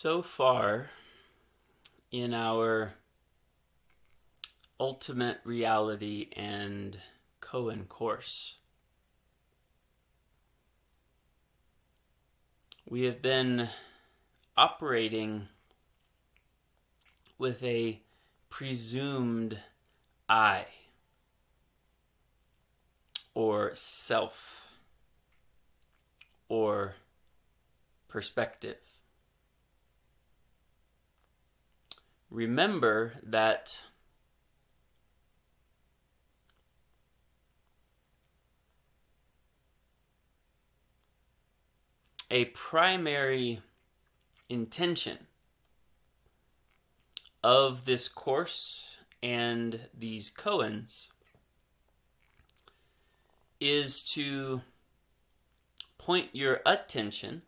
So far in our ultimate reality and Koan course, we have been operating with a presumed I, or self, or perspective. Remember that a primary intention of this course and these koans is to point your attention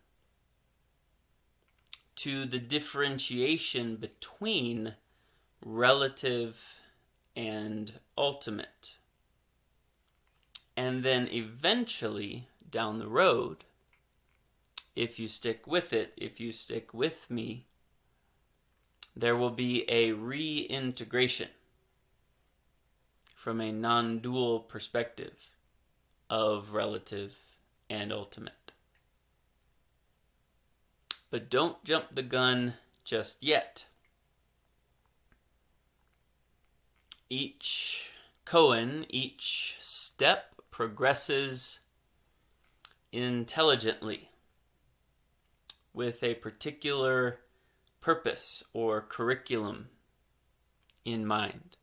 to the differentiation between relative and ultimate. And then eventually, down the road, if you stick with it, if you stick with me, there will be a reintegration from a non-dual perspective of relative and ultimate. But don't jump the gun just yet. Each koan, each step progresses intelligently with a particular purpose or curriculum in mind.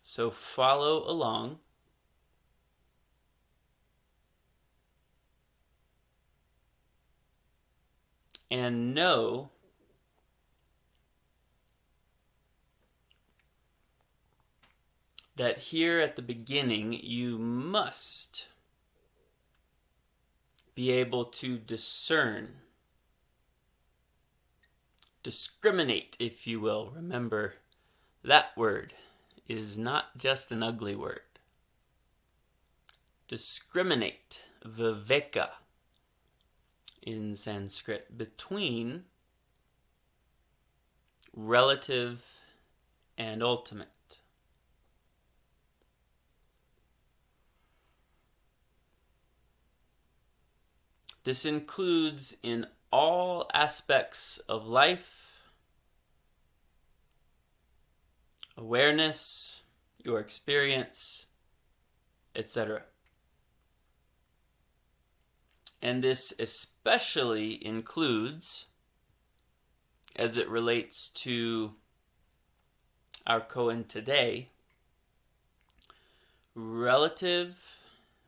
So follow along. And know that here at the beginning, you must be able to discern, discriminate, if you will. Remember, that word is not just an ugly word. Discriminate, viveka, in Sanskrit, between relative and ultimate. This includes in all aspects of life, awareness, your experience, etc. And this especially includes, as it relates to our koan today, relative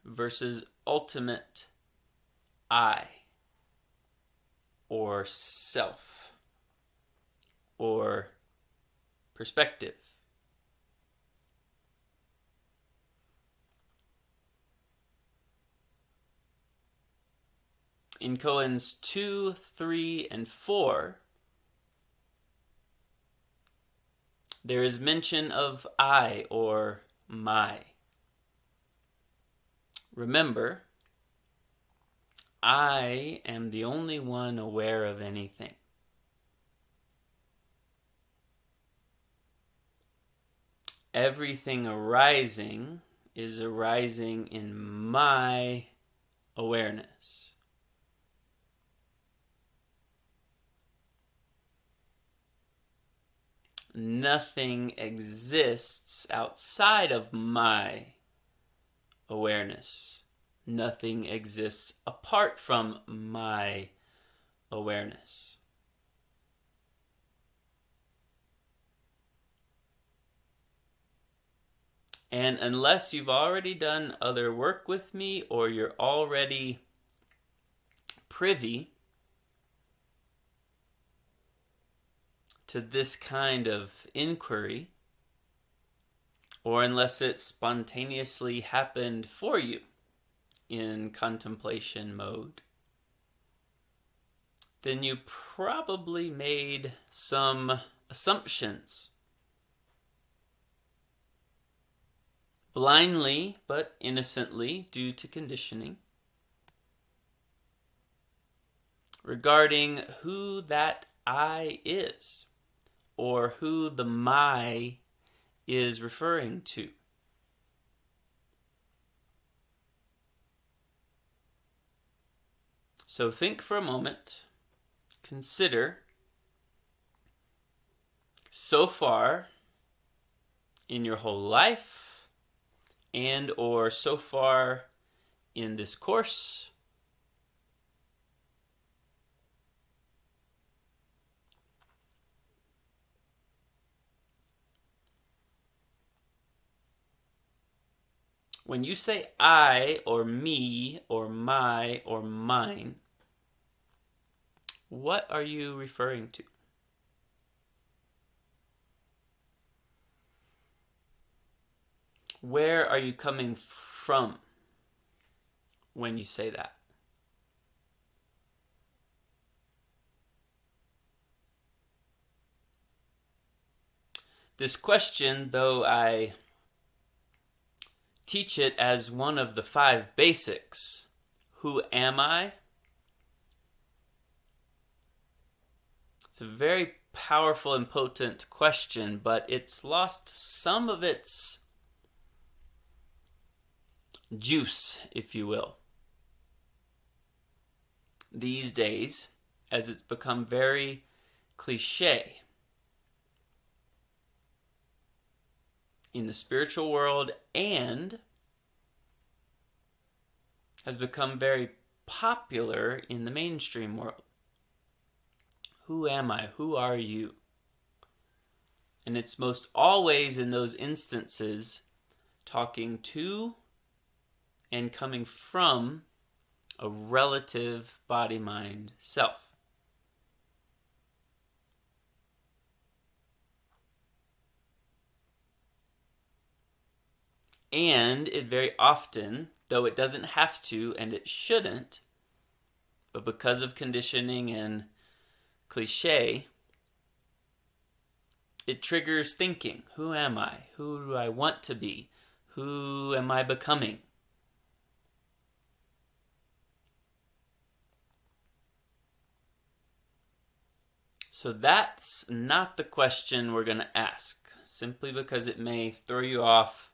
versus ultimate I, or self, or perspective. In koans 2, 3, and 4, there is mention of I, or my. Remember, I am the only one aware of anything. Everything arising is arising in my awareness. Nothing exists outside of my awareness. Nothing exists apart from my awareness. And unless you've already done other work with me, or you're already privy to this kind of inquiry, or unless it spontaneously happened for you in contemplation mode, then you probably made some assumptions. Blindly but innocently, due to conditioning. regarding who that I is, or who the my is referring to. So think for a moment, consider so far in your whole life and or so far in this course, when you say I or me or my or mine, what are you referring to? Where are you coming from when you say that? This question, though I teach it as one of the 5 basics, who am I? It's a very powerful and potent question, but it's lost some of its juice, if you will, these days, as it's become very cliche in the spiritual world and has become very popular in the mainstream world. Who am I? Who are you? And it's most always in those instances talking to and coming from a relative body-mind self. And it very often, though it doesn't have to and it shouldn't, but because of conditioning and cliche, it triggers thinking. Who am I? Who do I want to be? Who am I becoming? So that's not the question we're going to ask, simply because it may throw you off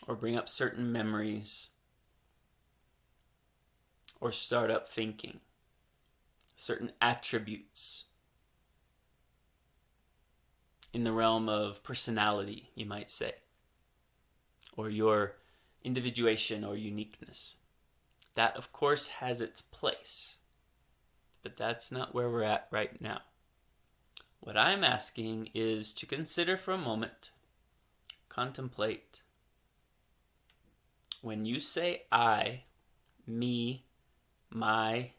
or bring up certain memories or start up thinking certain attributes in the realm of personality, you might say, or your individuation or uniqueness. That, of course, has its place, but that's not where we're at right now. What I'm asking is to consider for a moment, contemplate, when you say I, me, my,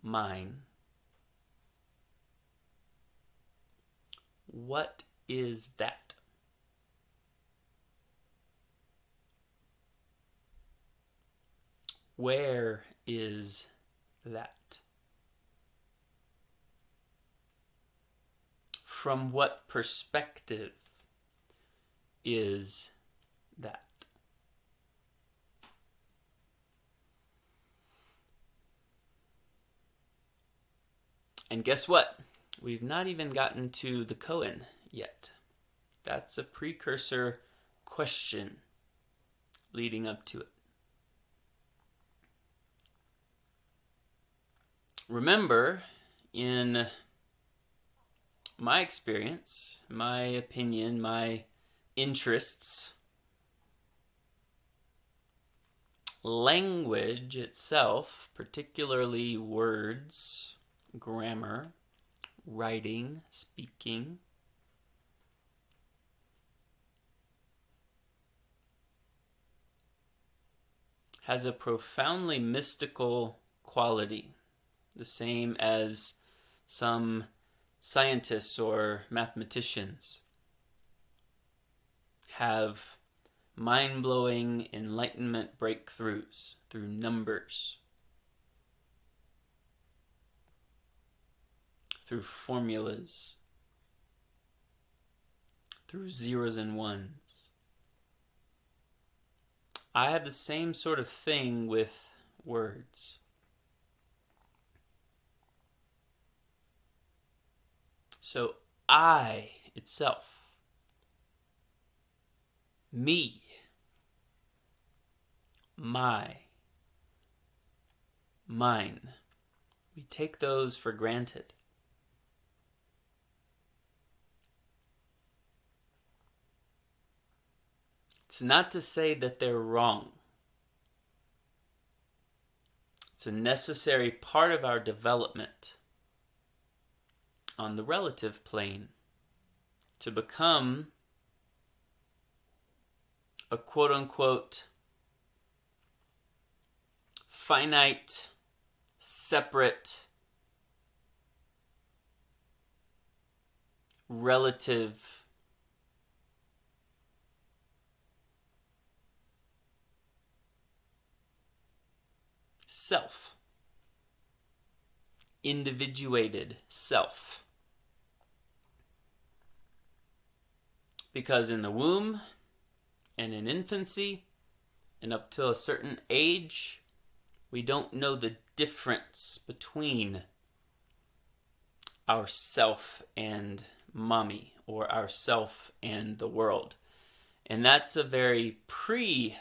mine, what is that? Where is that? From what perspective is that? And guess what? We've not even gotten to the koan yet. That's a precursor question leading up to it. Remember, in my experience, my opinion, my interests, language itself, particularly words, grammar, writing, speaking, has a profoundly mystical quality, the same as some scientists or mathematicians have mind-blowing enlightenment breakthroughs through numbers, through formulas, through zeros and ones. I have the same sort of thing with words. So I itself, me, my, mine, we take those for granted. It's not to say that they're wrong. It's a necessary part of our development on the relative plane to become a quote-unquote finite, separate, relative self, individuated self. Because in the womb and in infancy and up to a certain age, we don't know the difference between ourself and mommy or ourself and the world. And that's a very pre-mature,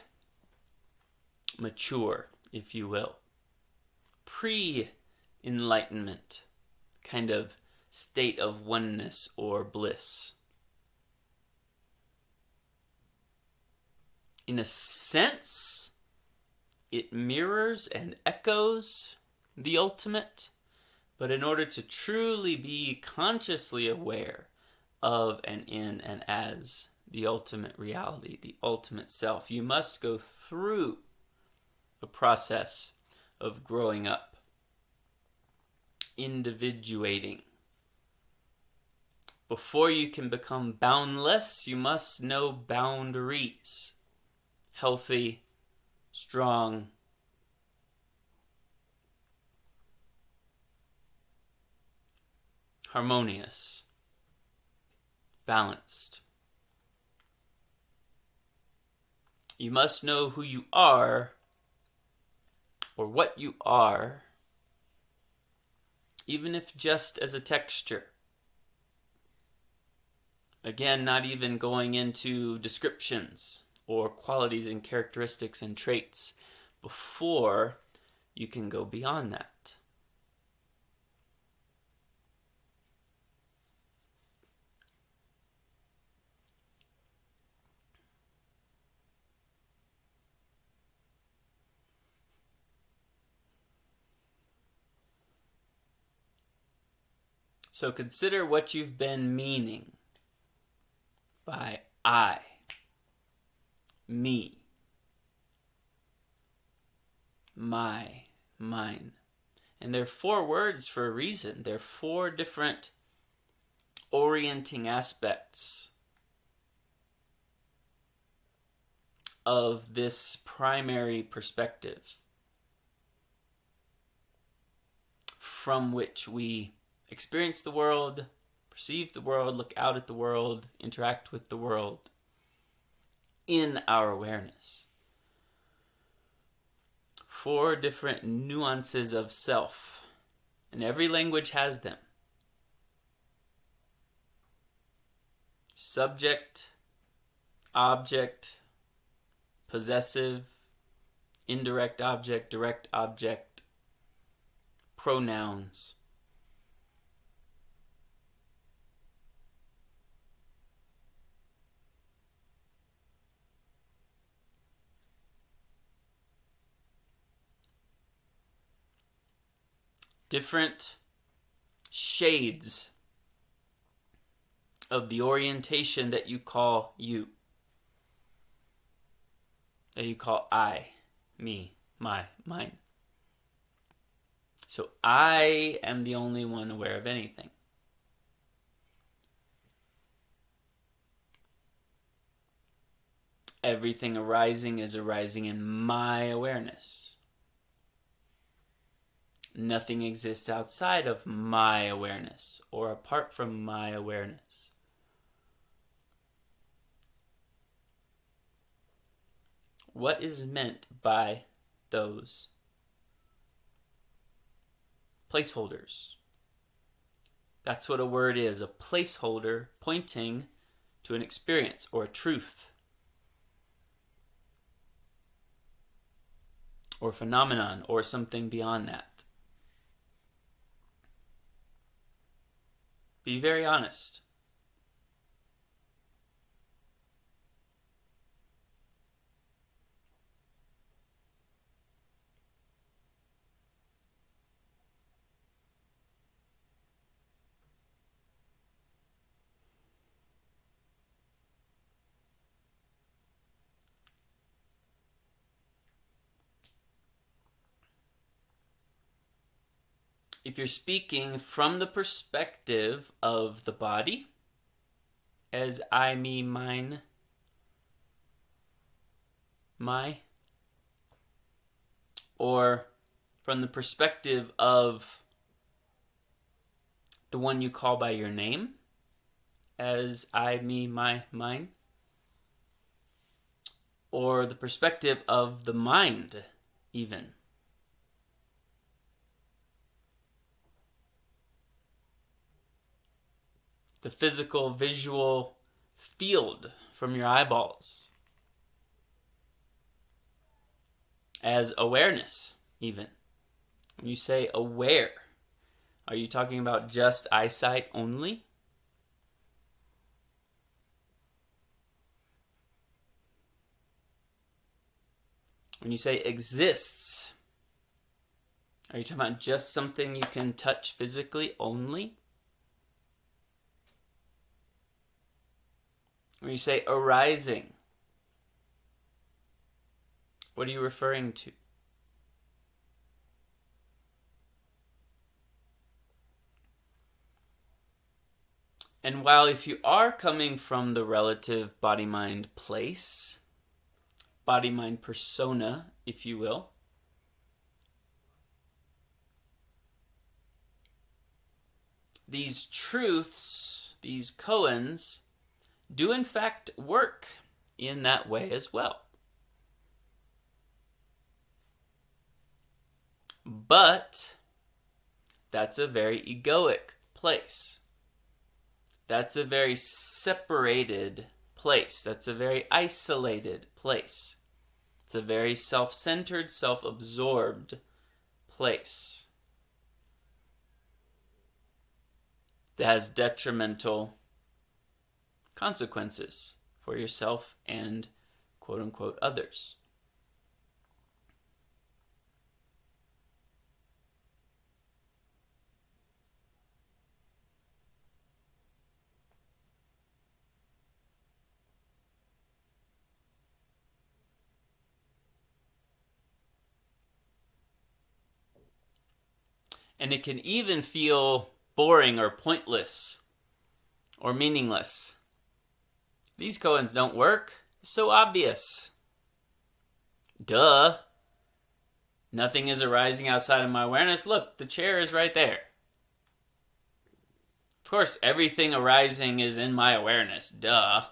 if you will, pre-enlightenment kind of state of oneness or bliss. In a sense, it mirrors and echoes the ultimate, but in order to truly be consciously aware of and in and as the ultimate reality, the ultimate self, you must go through a process of growing up, individuating. Before you can become boundless, you must know boundaries. Healthy, strong, harmonious, balanced. You must know who you are or what you are, even if just as a texture. Again, not even going into descriptions or qualities and characteristics and traits before you can go beyond that. So consider what you've been meaning by I, me, my, mine. And they're 4 words for a reason. They're 4 different orienting aspects of this primary perspective from which we experience the world, perceive the world, look out at the world, interact with the world in our awareness. 4 different nuances of self, and every language has them. Subject, object, possessive, indirect object, direct object, pronouns. Different shades of the orientation that you call you. That you call I, me, my, mine. So I am the only one aware of anything. Everything arising is arising in my awareness. Nothing exists outside of my awareness or apart from my awareness. What is meant by those placeholders. That's what a word is, a placeholder pointing to an experience or a truth or phenomenon or something beyond that. Be very honest. If you're speaking from the perspective of the body, as I, me, mine, my, or from the perspective of the one you call by your name, as I, me, my, mine, or the perspective of the mind, even. The physical, visual field from your eyeballs. As awareness, even. When you say aware, are you talking about just eyesight only? When you say exists, are you talking about just something you can touch physically only? When you say arising, what are you referring to? And while if you are coming from the relative body-mind place, body-mind persona, if you will, these truths, these koans, do in fact work in that way as well. But that's a very egoic place. That's a very separated place. That's a very isolated place. It's a very self-centered, self-absorbed place that has detrimental consequences for yourself and quote-unquote others. And it can even feel boring or pointless or meaningless. These koans don't work. It's so obvious. Duh. Nothing is arising outside of my awareness. Look, the chair is right there. Of course, everything arising is in my awareness. Duh.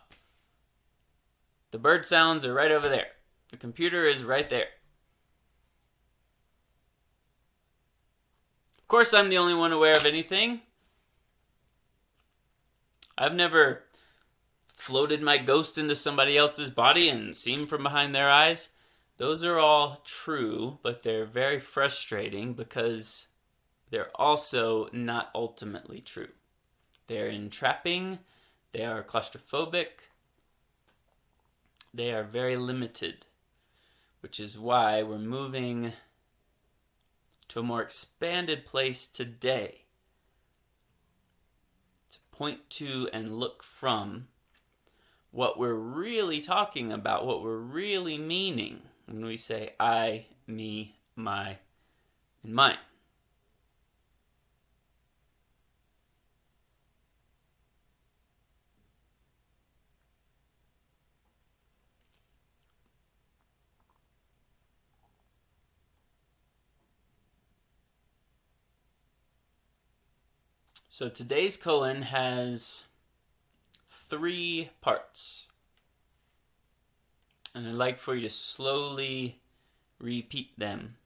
The bird sounds are right over there. The computer is right there. Of course, I'm the only one aware of anything. I've never floated my ghost into somebody else's body and seen from behind their eyes. Those are all true, but they're very frustrating because they're also not ultimately true. They're entrapping, they are claustrophobic, they are very limited, which is why we're moving to a more expanded place today to point to and look from what we're really talking about, what we're really meaning when we say I, me, my, and mine. So today's koan has 3 parts. And I'd like for you to slowly repeat them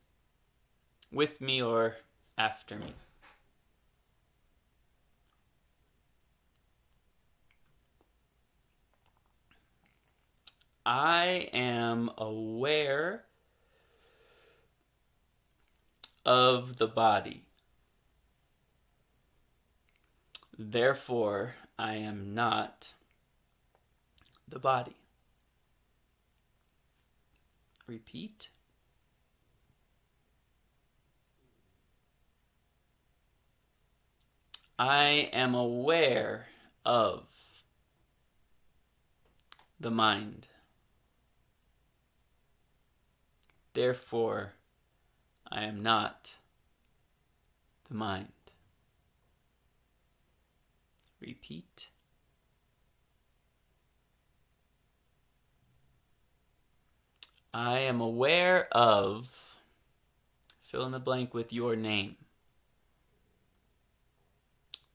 with me or after me. I am aware of the body. Therefore, I am not the body. Repeat. I am aware of the mind. Therefore, I am not the mind. Repeat. I am aware of, fill in the blank with your name.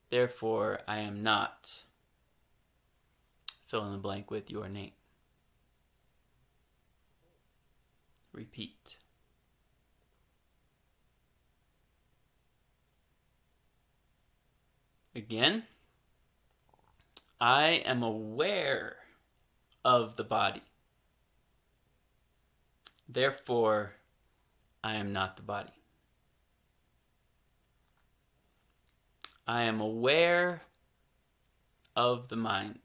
Therefore, I am not, fill in the blank with your name. Repeat. Again, I am aware of the body. Therefore, I am not the body. I am aware of the mind.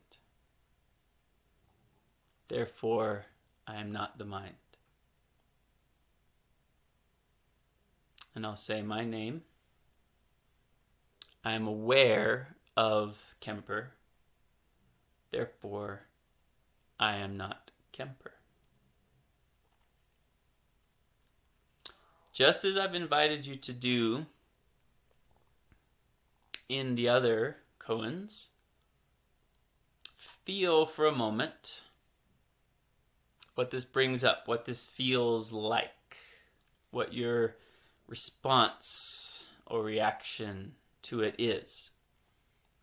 Therefore, I am not the mind. And I'll say my name. I am aware of Kemper. Therefore, I am not Kemper. Just as I've invited you to do in the other koans, feel for a moment what this brings up, what this feels like, what your response or reaction to it is.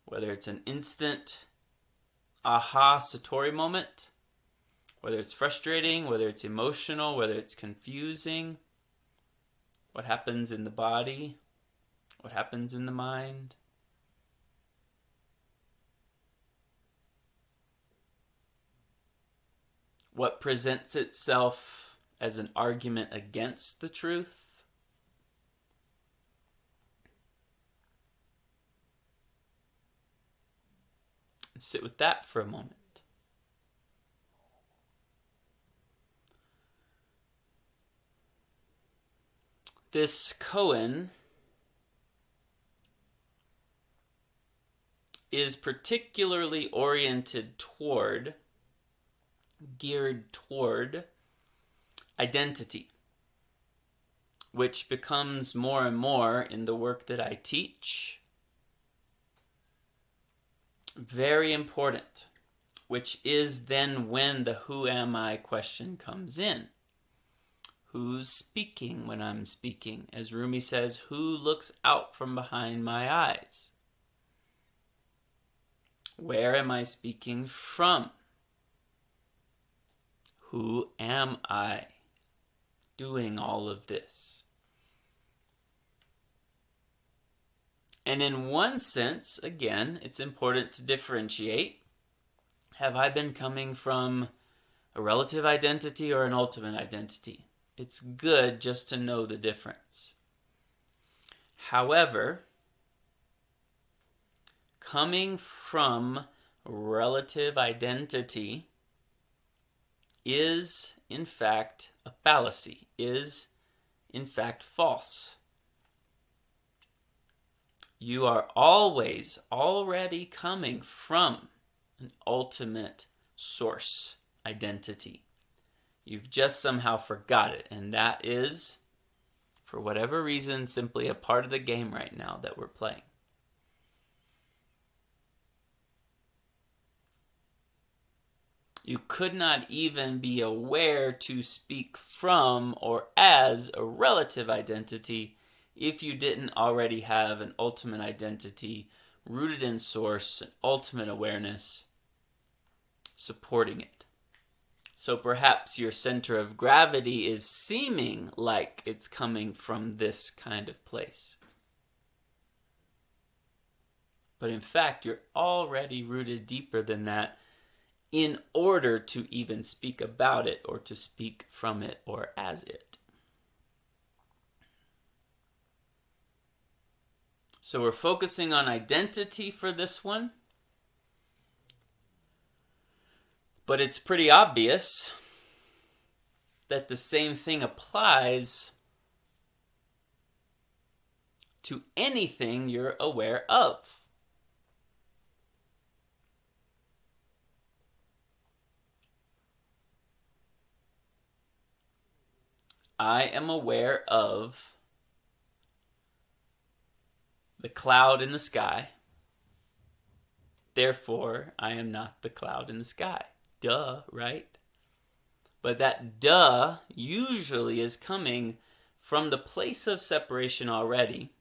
Whether it's an instant aha satori moment, whether it's frustrating, whether it's emotional, whether it's confusing, what happens in the body, what happens in the mind. What presents itself as an argument against the truth. Sit with that for a moment. This koan is particularly geared toward identity, which becomes more and more in the work that I teach very important, which is then when the who am I question comes in. Who's speaking when I'm speaking? As Rumi says, who looks out from behind my eyes? Where am I speaking from? Who am I doing all of this? And in one sense, again, it's important to differentiate. Have I been coming from a relative identity or an ultimate identity? It's good just to know the difference. However, coming from relative identity is, in fact, a fallacy, is, in fact, false. You are always already coming from an ultimate source identity. You've just somehow forgot it, and that is, for whatever reason, simply a part of the game right now that we're playing. You could not even be aware to speak from or as a relative identity if you didn't already have an ultimate identity rooted in source, an ultimate awareness supporting it. So perhaps your center of gravity is seeming like it's coming from this kind of place. But in fact, you're already rooted deeper than that in order to even speak about it or to speak from it or as it. So we're focusing on identity for this one. But it's pretty obvious that the same thing applies to anything you're aware of. I am aware of the cloud in the sky. Therefore, I am not the cloud in the sky. Duh, right? But that duh usually is coming from the place of separation already.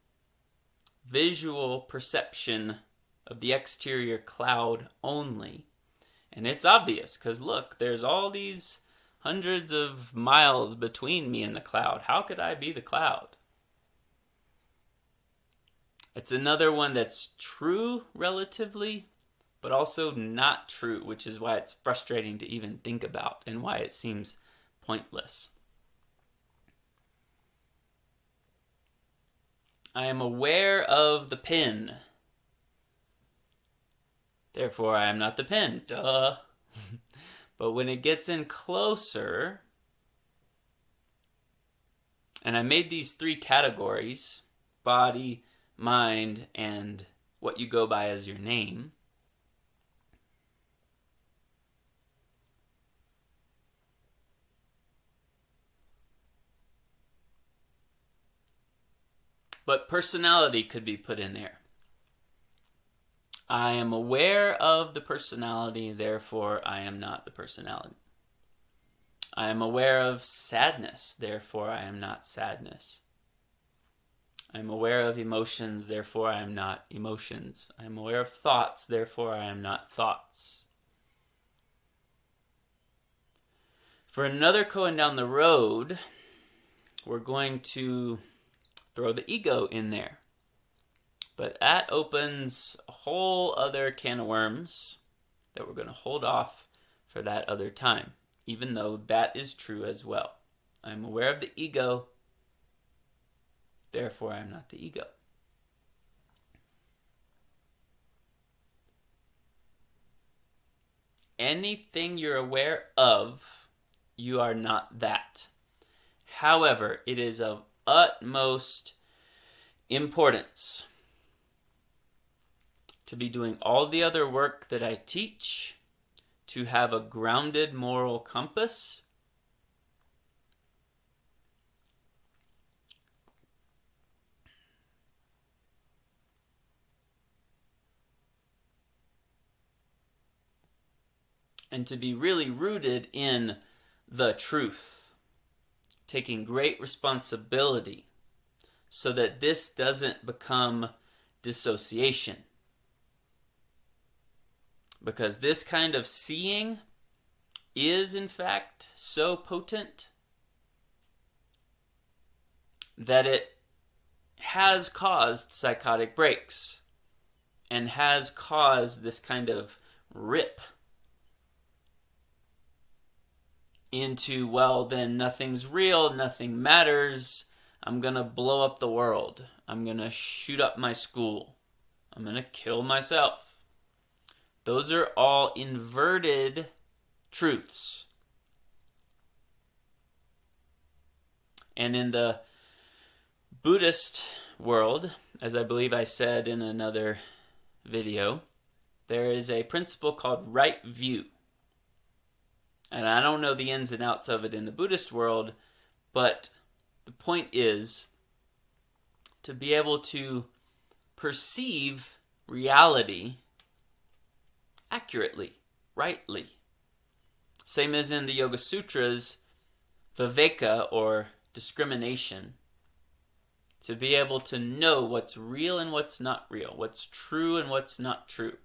Visual perception of the exterior cloud only. And it's obvious because look, there's all these hundreds of miles between me and the cloud. How could I be the cloud? It's another one that's true relatively, but also not true, which is why it's frustrating to even think about and why it seems pointless. I am aware of the pen. Therefore, I am not the pen. Duh. But when it gets in closer, and I made these 3 categories, body, mind, and what you go by as your name. But personality could be put in there. I am aware of the personality, therefore I am not the personality. I am aware of sadness, therefore I am not sadness. I am aware of emotions, therefore I am not emotions. I am aware of thoughts, therefore I am not thoughts. For another koan down the road, we're going to throw the ego in there. But that opens a whole other can of worms that we're going to hold off for that other time, even though that is true as well. I'm aware of the ego, therefore I'm not the ego. Anything you're aware of, you are not that. However, it is of utmost importance to be doing all the other work that I teach, to have a grounded moral compass, and to be really rooted in the truth, taking great responsibility so that this doesn't become dissociation. Because this kind of seeing is, in fact, so potent that it has caused psychotic breaks and has caused this kind of rip into, well, then nothing's real, nothing matters, I'm going to blow up the world, I'm going to shoot up my school, I'm going to kill myself. Those are all inverted truths. And in the Buddhist world, as I believe I said in another video, there is a principle called right view. And I don't know the ins and outs of it in the Buddhist world, but the point is to be able to perceive reality accurately, rightly. Same as in the Yoga Sutras, viveka or discrimination. To be able to know what's real and what's not real, what's true and what's not true,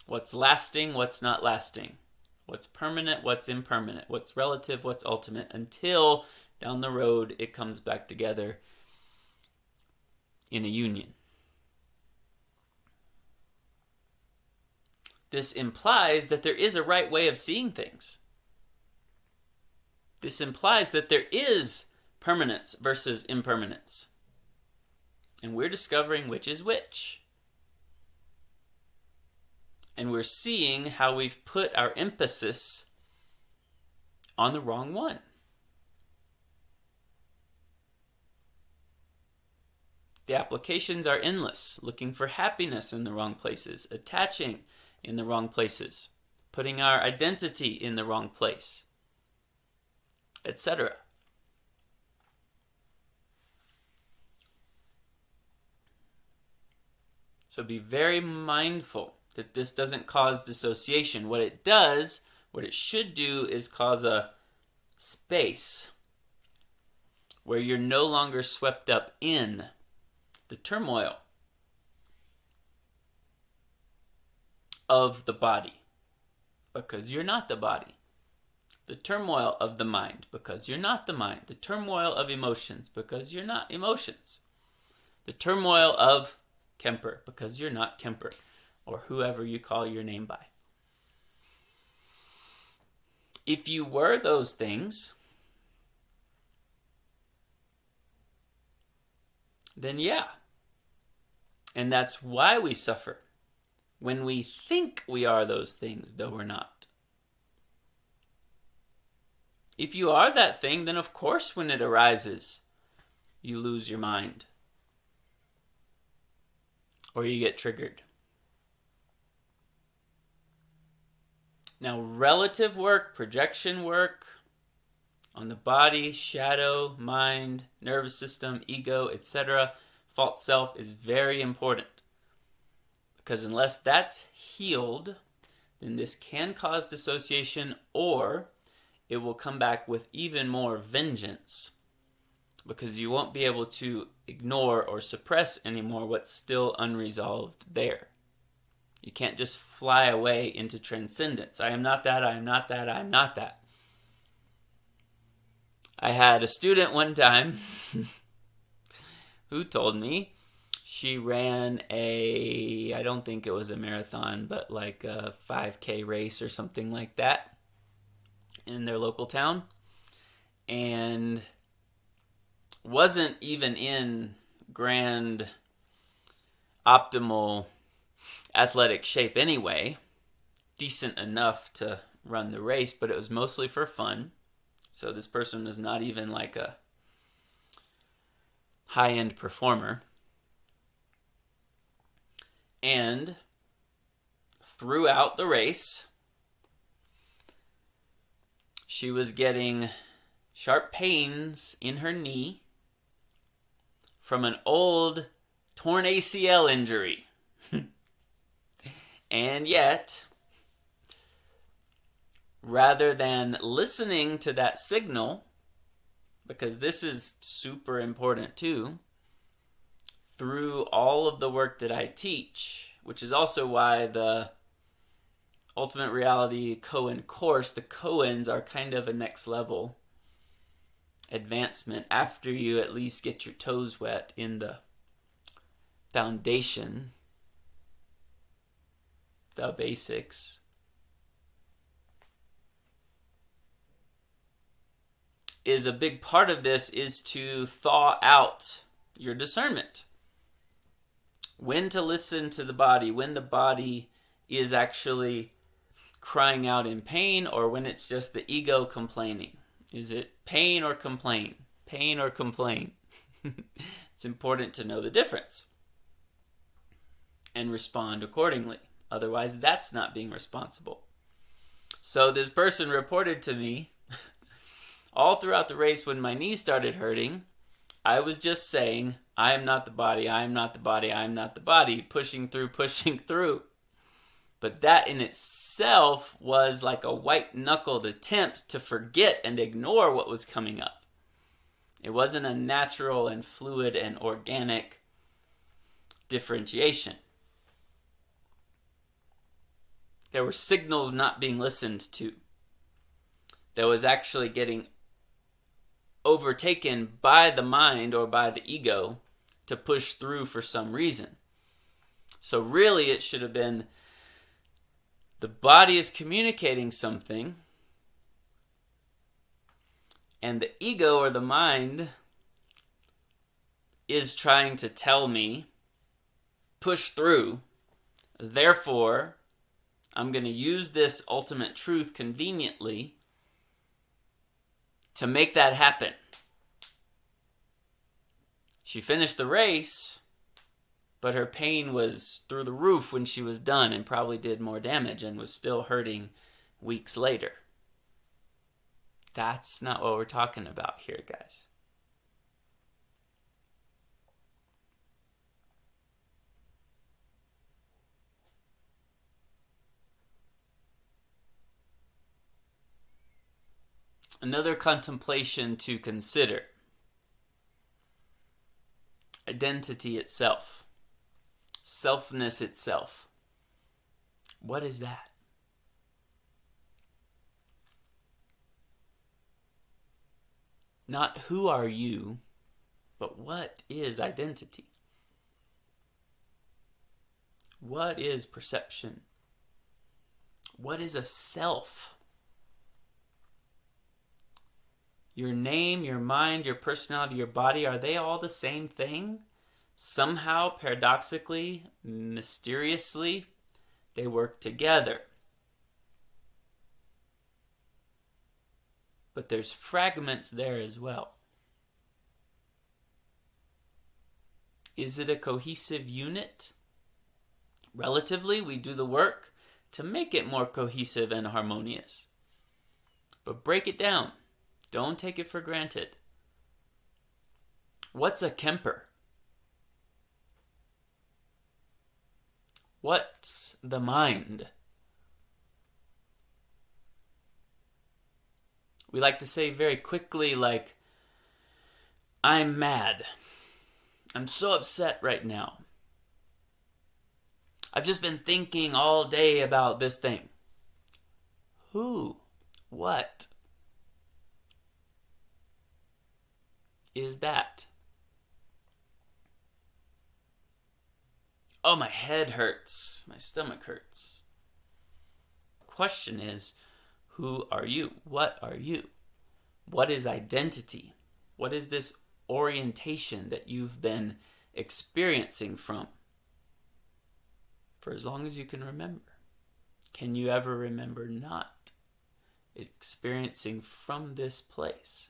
what's lasting, what's not lasting, what's permanent, what's impermanent, what's relative, what's ultimate, until down the road it comes back together in a union. this implies that there is a right way of seeing things. This implies that there is permanence versus impermanence. And we're discovering which is which. And we're seeing how we've put our emphasis on the wrong one. The applications are endless, looking for happiness in the wrong places, attaching in the wrong places, putting our identity in the wrong place, etc. So be very mindful that this doesn't cause dissociation. What it does, what it should do, is cause a space where you're no longer swept up in the turmoil of the body, because you're not the body. The turmoil of the mind, because you're not the mind. The turmoil of emotions, because you're not emotions. The turmoil of Kemper, because you're not Kemper, or whoever you call your name by. If you were those things, then yeah. And that's why we suffer. When we think we are those things, though we're not. If you are that thing, then of course when it arises, you lose your mind. Or you get triggered. Now, relative work, projection work on the body, shadow, mind, nervous system, ego, etc., false self is very important. Because unless that's healed, then this can cause dissociation, or it will come back with even more vengeance. Because you won't be able to ignore or suppress anymore what's still unresolved there. You can't just fly away into transcendence. I am not that, I am not that, I am not that. I had a student one time who told me she ran I don't think it was a marathon, but like a 5K race or something like that in their local town. And wasn't even in grand, optimal athletic shape anyway. Decent enough to run the race, but it was mostly for fun. So this person was not even like a high-end performer. And throughout the race, she was getting sharp pains in her knee from an old torn ACL injury. And yet, rather than listening to that signal, because this is super important too, through all of the work that I teach, which is also why the Ultimate Reality Koan course, the koans are kind of a next level advancement after you at least get your toes wet in the foundation, the basics. Is a big part of this is to thaw out your discernment. When to listen to the body, when the body is actually crying out in pain, or when it's just the ego complaining. Is it pain or complain? Pain or complain? It's important to know the difference and respond accordingly. Otherwise, that's not being responsible. So this person reported to me, all throughout the race when my knee started hurting, I was just saying, I am not the body, I am not the body, I am not the body, pushing through. But that in itself was like a white-knuckled attempt to forget and ignore what was coming up. It wasn't a natural and fluid and organic differentiation. There were signals not being listened to. That was actually getting overtaken by the mind or by the ego to push through for some reason. So really it should have been The body is communicating something, and the ego or the mind is trying to tell me, push through. Therefore, I'm going to use this ultimate truth conveniently to make that happen. She finished the race, but her pain was through the roof when she was done and probably did more damage and was still hurting weeks later. That's not what we're talking about here, guys. Another contemplation to consider. Identity itself. Selfness itself. What is that? Not who are you, but what is identity? What is perception? What is a self? Your name, your mind, your personality, your body, are they all the same thing? Somehow, paradoxically, mysteriously, they work together. But there's fragments there as well. Is it a cohesive unit? Relatively, we do the work to make it more cohesive and harmonious. But break it down. Don't take it for granted. What's a Kemper? What's the mind? We like to say very quickly, like, I'm mad. I'm so upset right now. I've just been thinking all day about this thing. Who? What is that? Oh, my head hurts. My stomach hurts. Question is, who are you? What are you? What is identity? What is this orientation that you've been experiencing from? For as long as you can remember. Can you ever remember not experiencing from this place?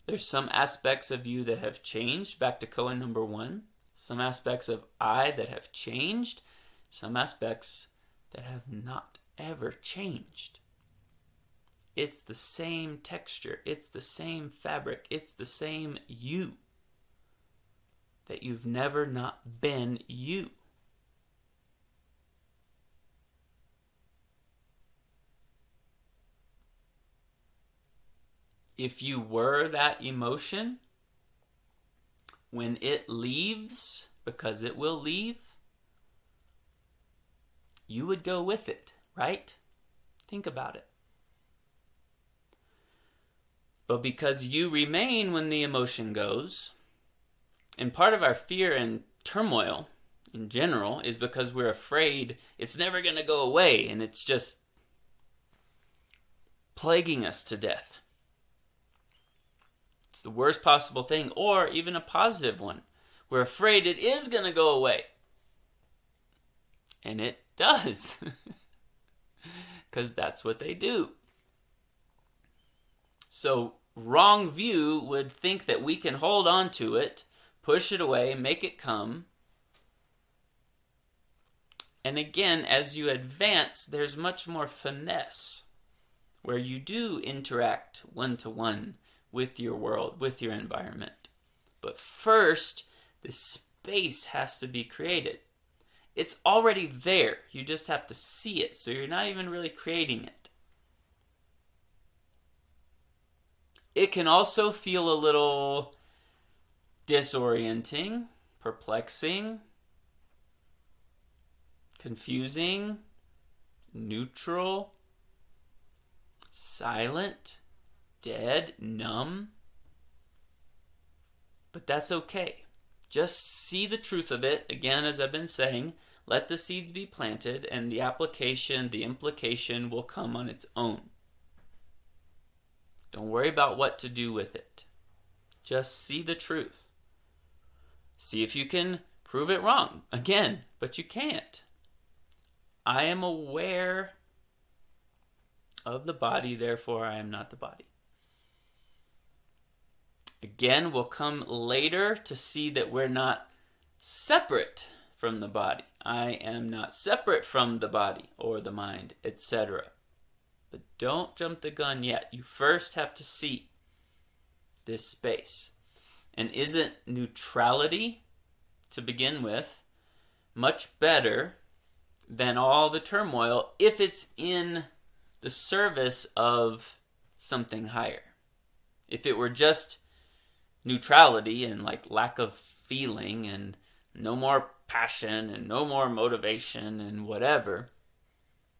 There's some aspects of you that have changed, back to Koan number 1. Some aspects of I that have changed. Some aspects that have not ever changed. It's the same texture. It's the same fabric. It's the same you. That you've never not been you. If you were that emotion, when it leaves, because it will leave, you would go with it, right? Think about it. But because you remain when the emotion goes, and part of our fear and turmoil in general is because we're afraid it's never going to go away and it's just plaguing us to death. It's the worst possible thing, or even a positive one. We're afraid it is going to go away. And it does. Because that's what they do. So, wrong view would think that we can hold on to it, push it away, make it come. And again, as you advance, there's much more finesse, where you do interact one-to-one with your world, with your environment. But first, the space has to be created. It's already there. You just have to see it, so you're not even really creating it. It can also feel a little disorienting, perplexing, confusing, neutral, silent, dead, numb. But that's okay. Just see the truth of it. Again, as I've been saying, let the seeds be planted, and the application, the implication will come on its own. Don't worry about what to do with it. Just see the truth. See if you can prove it wrong. Again, but you can't. I am aware of the body, therefore I am not the body. Again, we'll come later to see that we're not separate from the body. I am not separate from the body or the mind, etc. But don't jump the gun yet. You first have to see this space. And isn't neutrality, to begin with, much better than all the turmoil if it's in the service of something higher? If it were just neutrality and like lack of feeling and no more passion and no more motivation and whatever,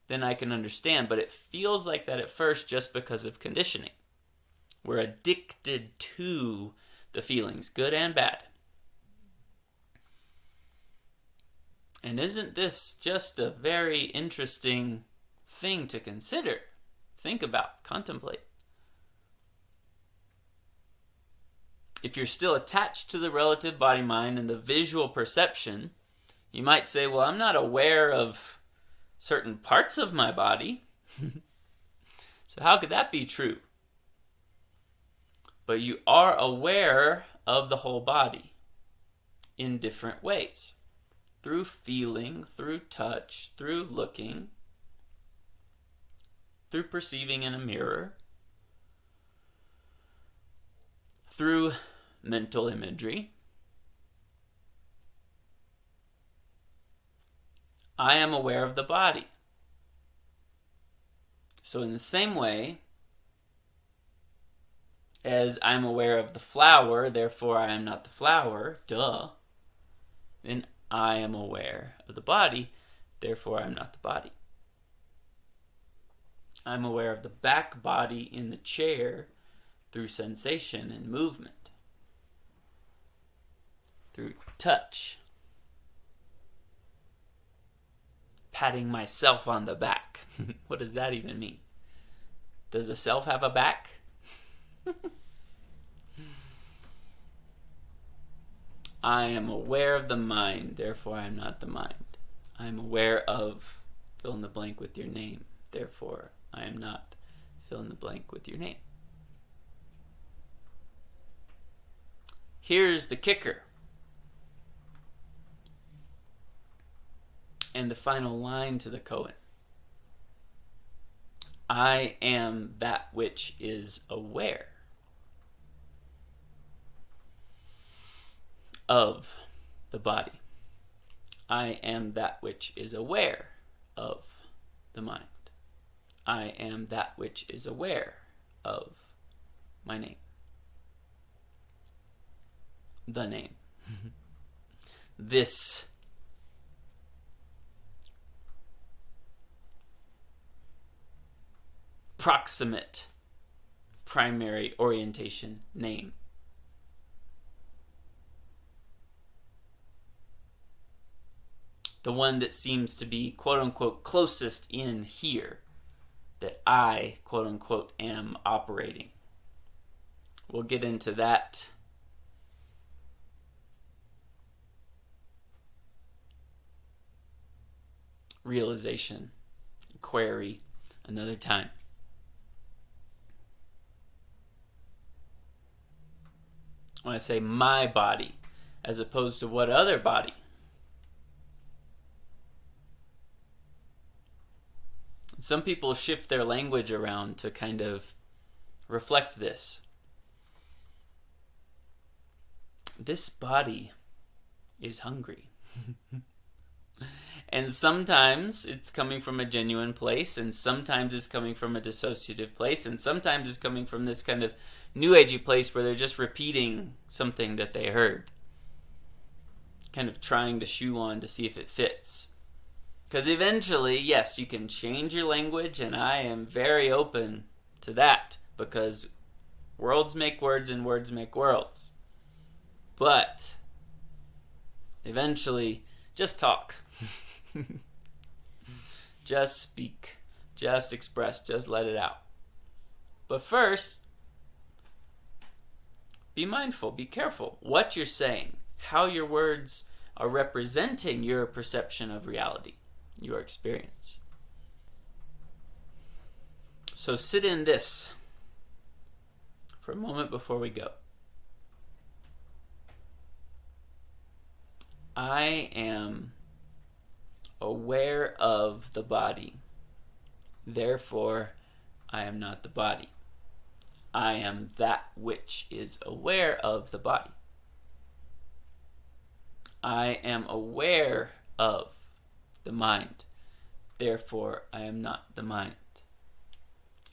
then I can understand. But it feels like that at first just because of conditioning. We're addicted to the feelings, good and bad. And isn't this just a very interesting thing to consider, think about, contemplate? If you're still attached to the relative body-mind and the visual perception, you might say, well, I'm not aware of certain parts of my body. So how could that be true? But you are aware of the whole body in different ways. Through feeling, through touch, through looking, through perceiving in a mirror, through mental imagery. I am aware of the body. So in the same way as I'm aware of the flower, therefore I am not the flower, then I am aware of the body, therefore I am not the body. I'm aware of the back body in the chair through sensation and movement, through touch, patting myself on the back. What does that even mean? Does a self have a back? I am aware of the mind, therefore I am not the mind. I am aware of fill in the blank with your name, therefore I am not fill in the blank with your name. Here's the kicker. And the final line to the koan. I am that which is aware of the body. I am that which is aware of the mind. I am that which is aware of my name. The name. This proximate primary orientation name. The one that seems to be quote-unquote closest in here, that I quote-unquote am operating. We'll get into that realization, query, another time. When I say my body, as opposed to what other body? Some people shift their language around to kind of reflect this. This body is hungry. And sometimes it's coming from a genuine place, and sometimes it's coming from a dissociative place, and sometimes it's coming from this kind of new agey place where they're just repeating something that they heard. Kind of trying the shoe on to see if it fits. Because eventually, yes, you can change your language, and I am very open to that, because worlds make words and words make worlds. But Eventually, just talk. Just speak. Just express. Just let it out. But first, be mindful. Be careful what you're saying. How your words are representing your perception of reality. Your experience. So sit in this for a moment before we go. I am aware of the body. Therefore, I am not the body. I am that which is aware of the body. I am aware of the mind. Therefore, I am not the mind.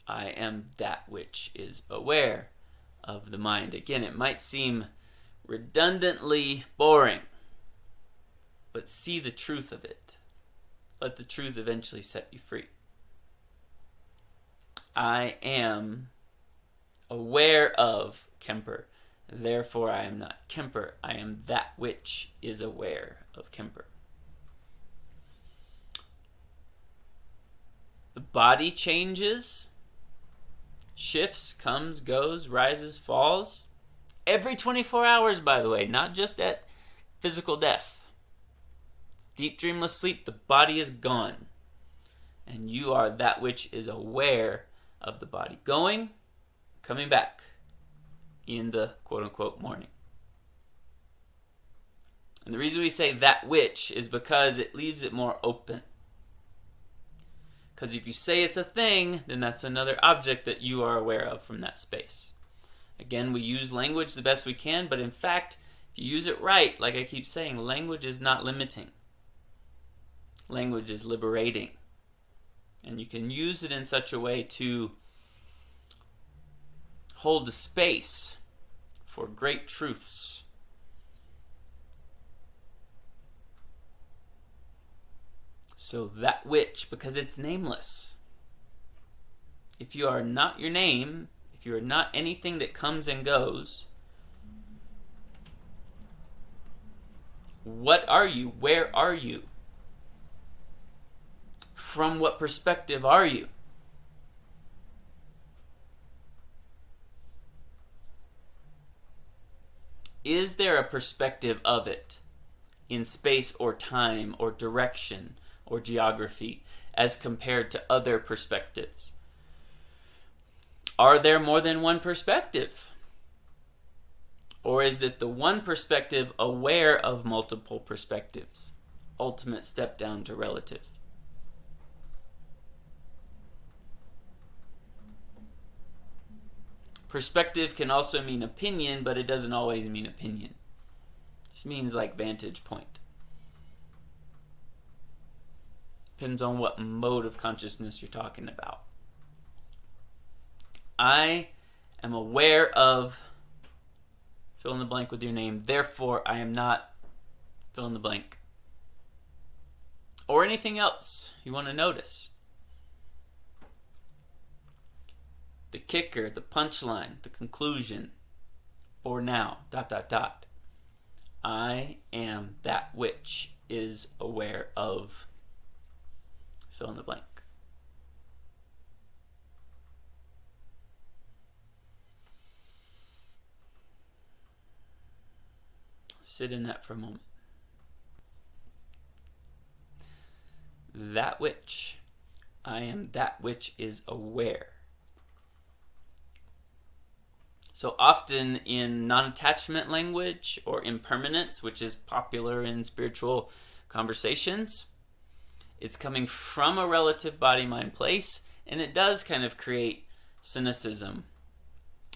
I am that which is aware of the mind. Again, it might seem redundantly boring, but see the truth of it. Let the truth eventually set you free. I am aware of Kemper. Therefore, I am not Kemper. I am that which is aware of Kemper. The body changes, shifts, comes, goes, rises, falls. Every 24 hours, by the way, not just at physical death. Deep dreamless sleep, the body is gone. And you are that which is aware of the body. Going, coming back in the quote-unquote morning. And the reason we say that which is because it leaves it more open. Because if you say it's a thing, then that's another object that you are aware of from that space. Again, we use language the best we can, but in fact, if you use it right, like I keep saying, language is not limiting. Language is liberating. And you can use it in such a way to hold the space for great truths. So that which, because it's nameless. If you are not your name, if you are not anything that comes and goes, what are you? Where are you? From what perspective are you? Is there a perspective of it in space or time or direction or geography as compared to other perspectives? Are there more than one perspective? Or is it the one perspective aware of multiple perspectives? Ultimate step down to relative. Perspective can also mean opinion, but it doesn't always mean opinion. It just means like vantage point. Depends on what mode of consciousness you're talking about. I am aware of, fill in the blank with your name, therefore I am not, fill in the blank. Or anything else you want to notice. The kicker, the punchline, the conclusion, for now, ... I am that which is aware of, fill in the blank. Sit in that for a moment. That which, I am that which is aware. So often in non-attachment language or impermanence, which is popular in spiritual conversations, it's coming from a relative body-mind place, and it does kind of create cynicism.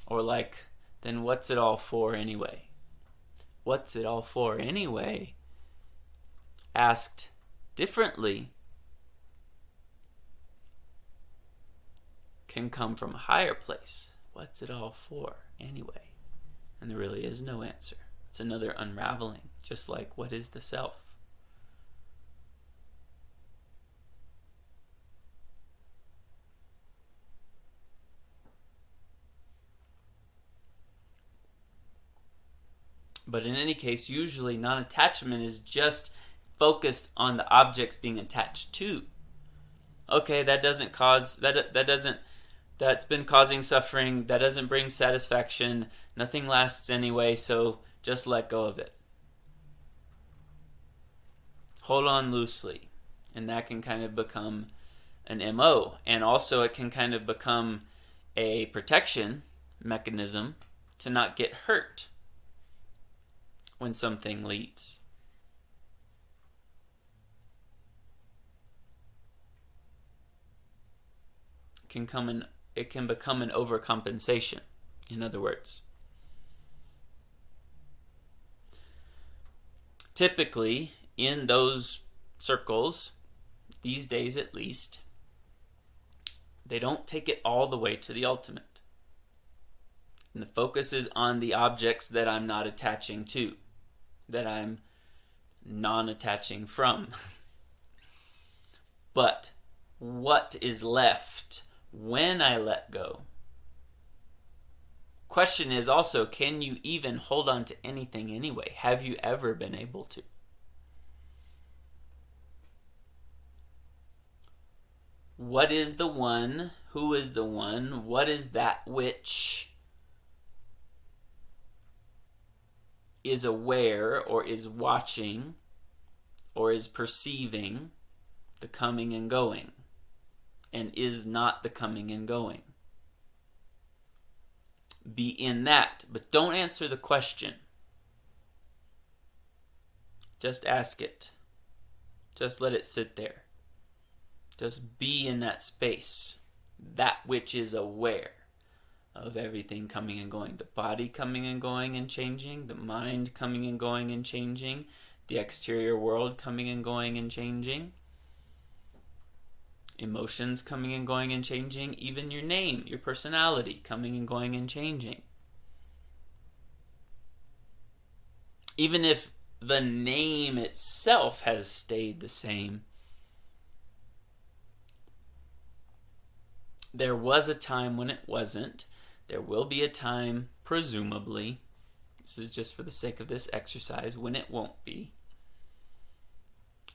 Or like, then what's it all for anyway? What's it all for anyway? Asked differently, can come from a higher place. What's it all for anyway? And there really is no answer. It's another unraveling, just like what is the self? But in any case, usually non-attachment is just focused on the objects being attached to. Okay, that's been causing suffering, that doesn't bring satisfaction, nothing lasts anyway, so just let go of it. Hold on loosely. And that can kind of become an MO. And also it can kind of become a protection mechanism to not get hurt when something leaves. It can become an overcompensation, in other words. Typically, in those circles, these days at least, they don't take it all the way to the ultimate. And the focus is on the objects that I'm not attaching to, that I'm non-attaching from. But what is left when I let go? Question is also, can you even hold on to anything anyway? Have you ever been able to? What is the one? Who is the one? What is that which is aware or is watching or is perceiving the coming and going and is not the coming and going? Be in that, but don't answer the question. Just ask it. Just let it sit there. Just be in that space, that which is aware of everything coming and going. The body coming and going and changing, the mind coming and going and changing, the exterior world coming and going and changing, emotions coming and going and changing, even your name, your personality coming and going and changing. Even if the name itself has stayed the same, there was a time when it wasn't. There will be a time, presumably, this is just for the sake of this exercise, when it won't be.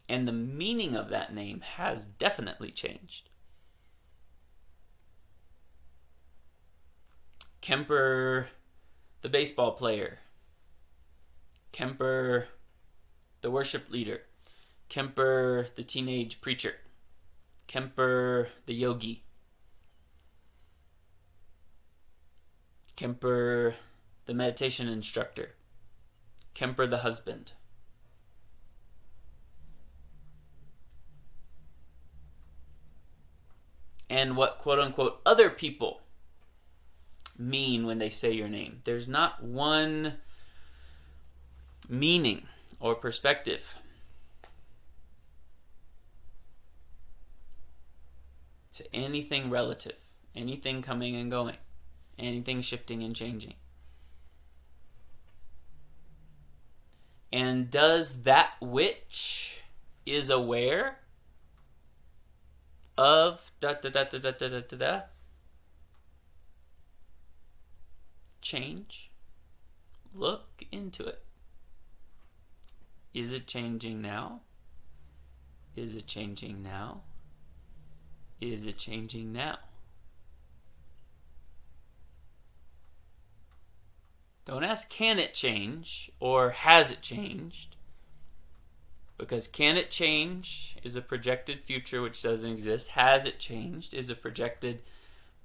And the meaning of that name has definitely changed. Kemper, the baseball player. Kemper, the worship leader. Kemper, the teenage preacher. Kemper, the yogi. Kemper, the meditation instructor. Kemper, the husband. And what quote-unquote other people mean when they say your name. There's not one meaning or perspective to anything relative, anything coming and going, anything shifting and changing. And does that which is aware of change? Look into it. Is it changing now? Is it changing now? Is it changing now? Don't ask, can it change, or has it changed? Because can it change is a projected future which doesn't exist. Has it changed is a projected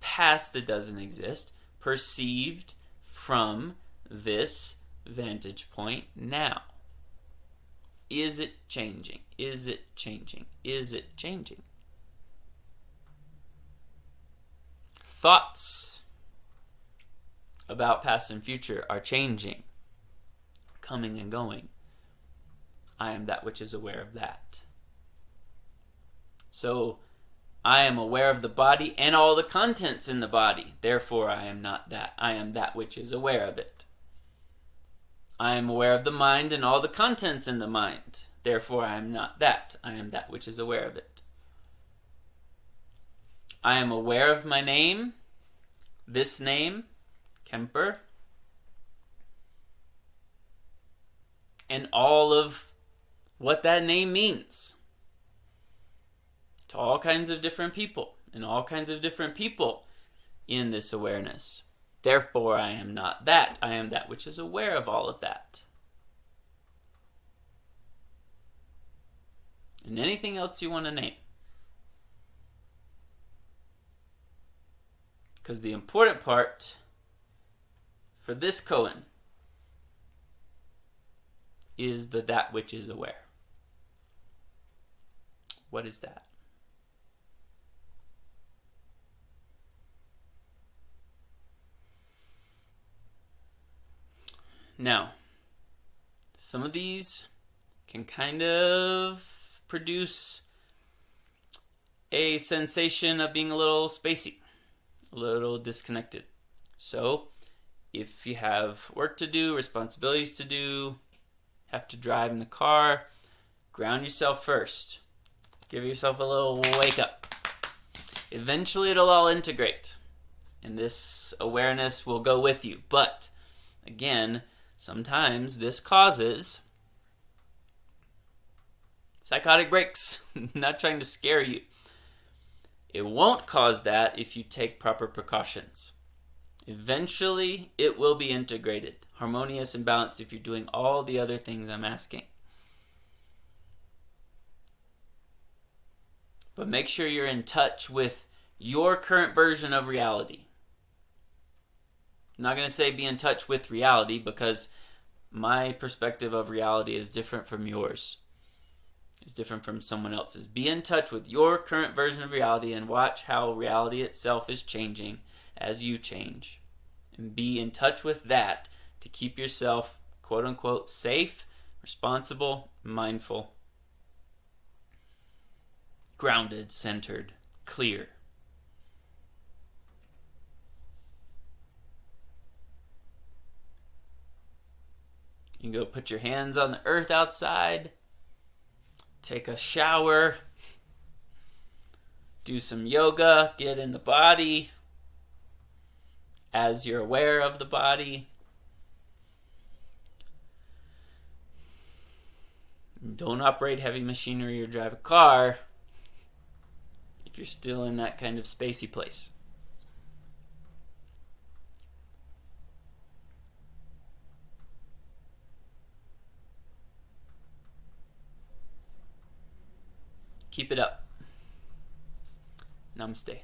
past that doesn't exist, perceived from this vantage point now. Is it changing? Is it changing? Is it changing? Thoughts about past and future are changing, coming and going. I am that which is aware of that. So, I am aware of the body and all the contents in the body. Therefore, I am not that. I am that which is aware of it. I am aware of the mind and all the contents in the mind. Therefore, I am not that. I am that which is aware of it. I am aware of my name, this name, Kemper. and all of what that name means to all kinds of different people and all kinds of different people in this awareness. Therefore, I am not that. I am that which is aware of all of that. And anything else you want to name. Because the important part for this koan is the that which is aware. What is that? Now, some of these can kind of produce a sensation of being a little spacey, a little disconnected. So, if you have work to do, responsibilities to do, have to drive in the car, ground yourself first. Give yourself a little wake up. Eventually it'll all integrate, and this awareness will go with you. But, again, sometimes this causes psychotic breaks. Not trying to scare you. It won't cause that if you take proper precautions. Eventually, it will be integrated, harmonious and balanced if you're doing all the other things I'm asking. But make sure you're in touch with your current version of reality. I'm not going to say be in touch with reality, because my perspective of reality is different from yours. It's different from someone else's. Be in touch with your current version of reality and watch how reality itself is changing as you change. And be in touch with that to keep yourself, quote unquote, safe, responsible, mindful, grounded, centered, clear. You can go put your hands on the earth outside, take a shower, do some yoga, get in the body as you're aware of the body. Don't operate heavy machinery or drive a car if you're still in that kind of spacey place. Keep it up. Namaste.